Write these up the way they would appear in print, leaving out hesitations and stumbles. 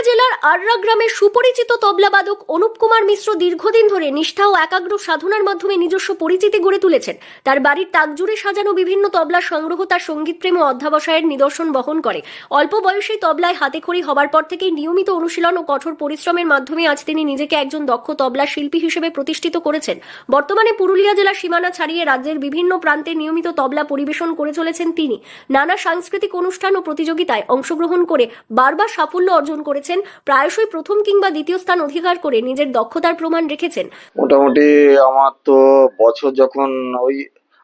জেলার আররা গ্রামের সুপরিচিত তবলাবাদক অনুপ কুমার মিশ্র দীর্ঘদিন ধরে নিষ্ঠা ও একাগ্র সাধনার মাধ্যমে নিজস্ব পরিচিতি গড়ে তুলেছেন। তার বাড়ির তাকজুড়ে সাজানো বিভিন্ন তবলার সংগ্রহ তার সঙ্গীতপ্রেম ও অধ্যবসায়ের নিদর্শন বহন করে। অল্প বয়সেই তবলায় হাতেখড়ি হবার পর থেকেই নিয়মিত অনুশীলন ও কঠোর পরিশ্রমের মাধ্যমে আজ তিনি নিজেকে একজন দক্ষ তবলা শিল্পী হিসেবে প্রতিষ্ঠিত করেছেন। বর্তমানে পুরুলিয়া জেলার সীমানা ছাড়িয়ে রাজ্যের বিভিন্ন প্রান্তে নিয়মিত তবলা পরিবেশন করে চলেছেন তিনি। নানা সাংস্কৃতিক অনুষ্ঠান ও প্রতিযোগিতায় অংশগ্রহণ করে বারবার সাফল্য অর্জন করেছেন। প্রায়শই প্রথম কিংবা দ্বিতীয় স্থান অধিকার করে নিজের দক্ষতার প্রমাণ রেখেছেন। মোটামুটি আমার তো বছর যখন ওই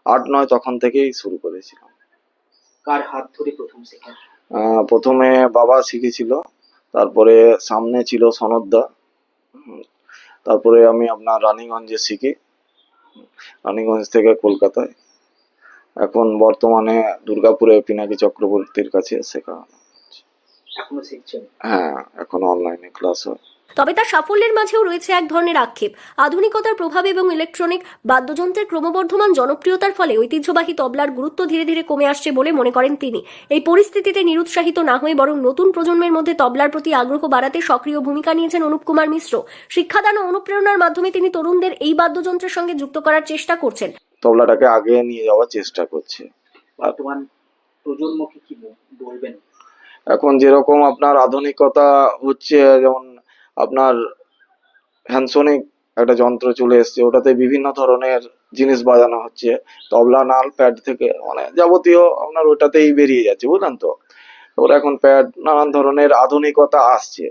8-9 তখন থেকেই শুরু করেছিলাম। কার হাত ধরে প্রথম শেখা? প্রথমে বাবা শিখেছিল, তারপরে সামনে ছিল সনদদা, তারপরে আমি আপনার রানীগঞ্জে শিখি, রানীগঞ্জ থেকে কলকাতায়, এখন বর্তমানে দুর্গাপুরে পিনাকি চক্রবর্তীর কাছে শেখা। এখনো শিখছেন? হ্যাঁ, এখন অনলাইনে ক্লাস হয়। তবে তার সাফল্যের মাঝেও রয়েছে এক ধরনের আক্ষেপ। আধুনিকতার প্রভাব এবং ইলেকট্রনিক বাদ্যযন্ত্রের ক্রমবর্ধমান জনপ্রিয়তার ফলে ঐতিহ্যবাহী তবলার গুরুত্ব ধীরে ধীরে কমে আসছে বলে মনে করেন তিনি। এই পরিস্থিতিতে নিরুৎসাহিত না হয়ে বরং নতুন প্রজন্মের মধ্যে তবলার প্রতি আগ্রহ বাড়াতে সক্রিয় ভূমিকা নিয়েছেন অনুপ কুমার মিশ্র। শিক্ষাদান ও অনুপ্রেরণার মাধ্যমে তিনি তরুণদের এই বাদ্যযন্ত্রের সঙ্গে যুক্ত করার চেষ্টা করছেন। তবলাটাকে আগে নিয়ে যাওয়ার চেষ্টা করছে। বর্তমান প্রজন্মকে কি বলবেন? এখন যেরকম আপনার আধুনিকতা হচ্ছে, যেমন আপনার হ্যান্ডসোনিক একটা যন্ত্র চলে এসছে, ওটাতে বিভিন্ন ধরনের জিনিস বাজানো হচ্ছে, তবলা, নাল, প্যাড থেকে মানে যাবতীয় আপনার ওটাতেই বেরিয়ে যাচ্ছে, বুঝলেন তো। ওরা এখন প্যাড, নানান ধরনের আধুনিকতা আসছে।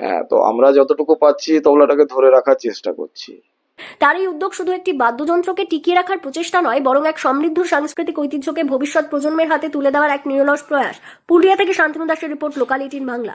হ্যাঁ, তো আমরা যতটুকু পাচ্ছি তবলাটাকে ধরে রাখার চেষ্টা করছি। তার এই উদ্যোগ শুধু একটি বাদ্যযন্ত্রকে টিকিয়ে রাখার প্রচেষ্টা নয়, বরং এক সমৃদ্ধ সাংস্কৃতিক ঐতিহ্যকে ভবিষ্যৎ প্রজন্মের হাতে তুলে দেওয়ার এক নিরলস প্রয়াস। পুরুলিয়া থেকে শান্তনু দাসের রিপোর্ট, লোকাল 18 বাংলা।